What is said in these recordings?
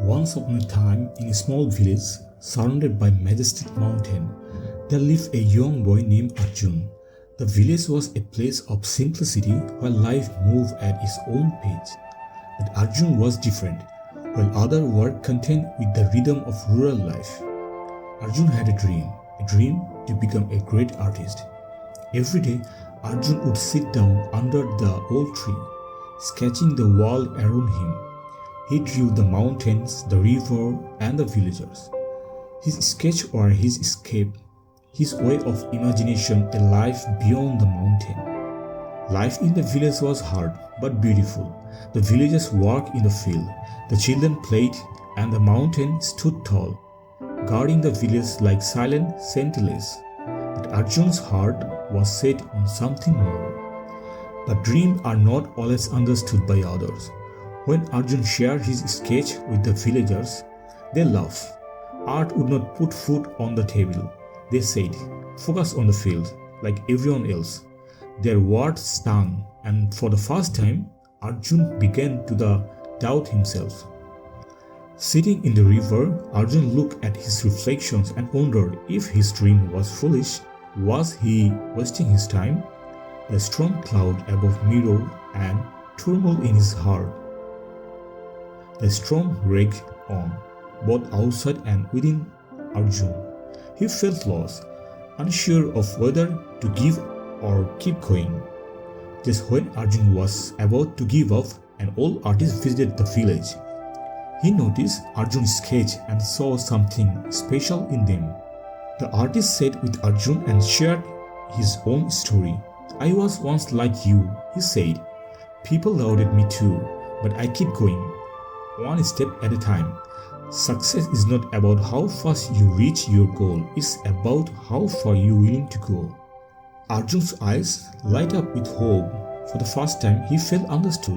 Once upon a time, in a small village surrounded by majestic mountain, there lived a young boy named Arjun. The village was a place of simplicity where life moved at its own pace. But Arjun was different. While others were content with the rhythm of rural life, Arjun had a dream to become a great artist. Every day, Arjun would sit down under the old tree, sketching the world around him. He drew the mountains, the river, and the villagers. His sketch were his escape, his way of imagination, a life beyond the mountain. Life in the village was hard but beautiful. The villagers worked in the field, the children played, and the mountain stood tall, guarding the village like silent sentinels. But Arjun's heart was set on something more. But dreams are not always understood by others. When Arjun shared his sketch with the villagers, they laughed. Art would not put food on the table. They said, focus on the field, like everyone else. Their words stung, and for the first time, Arjun began to doubt himself. Sitting in the river, Arjun looked at his reflections and wondered if his dream was foolish. Was he wasting his time? The storm cloud above mirrored and turmoil in his heart. The storm raged on, both outside and within Arjun. He felt lost, unsure of whether to give or keep going. Just when Arjun was about to give up, an old artist visited the village. He noticed Arjun's sketch and saw something special in them. The artist sat with Arjun and shared his own story. I was once like you, he said. People doubted me too, but I keep going, one step at a time. Success is not about how fast you reach your goal, it's about how far you're willing to go. Arjun's eyes light up with hope. For the first time, he felt understood.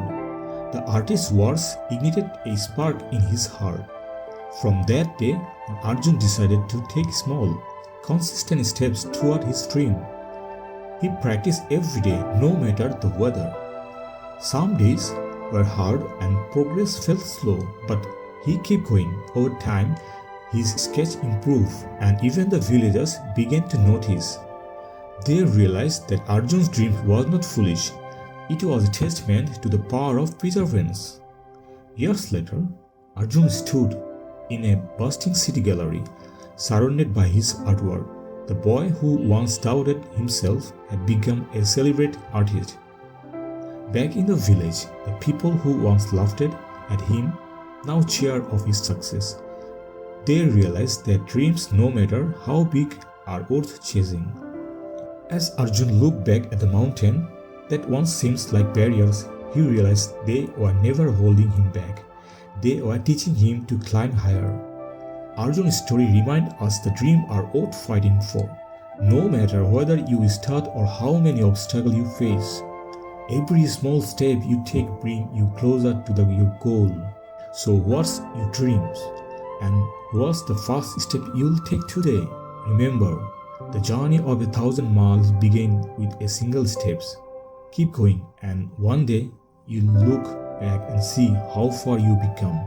The artist's words ignited a spark in his heart. From that day, Arjun decided to take small, consistent steps toward his dream. He practiced every day, no matter the weather. Some days were hard and progress felt slow, but he kept going. Over time, his sketch improved, and even the villagers began to notice. They realized that Arjun's dream was not foolish. It was a testament to the power of perseverance. Years later, Arjun stood in a bustling city gallery, surrounded by his artwork. The boy who once doubted himself had become a celebrated artist. Back in the village, the people who once laughed at him now cheered of his success. They realized that dreams, no matter how big, are worth chasing. As Arjun looked back at the mountain that once seemed like barriers, he realized they were never holding him back. They were teaching him to climb higher. Arjun's story reminds us the dreams are worth fighting for. No matter whether you start or how many obstacles you face, every small step you take brings you closer to your goal. So what's your dreams? And what's the first step you'll take today? Remember, the journey of 1,000 miles begins with a single step. Keep going, and one day you'll look back and see how far you become.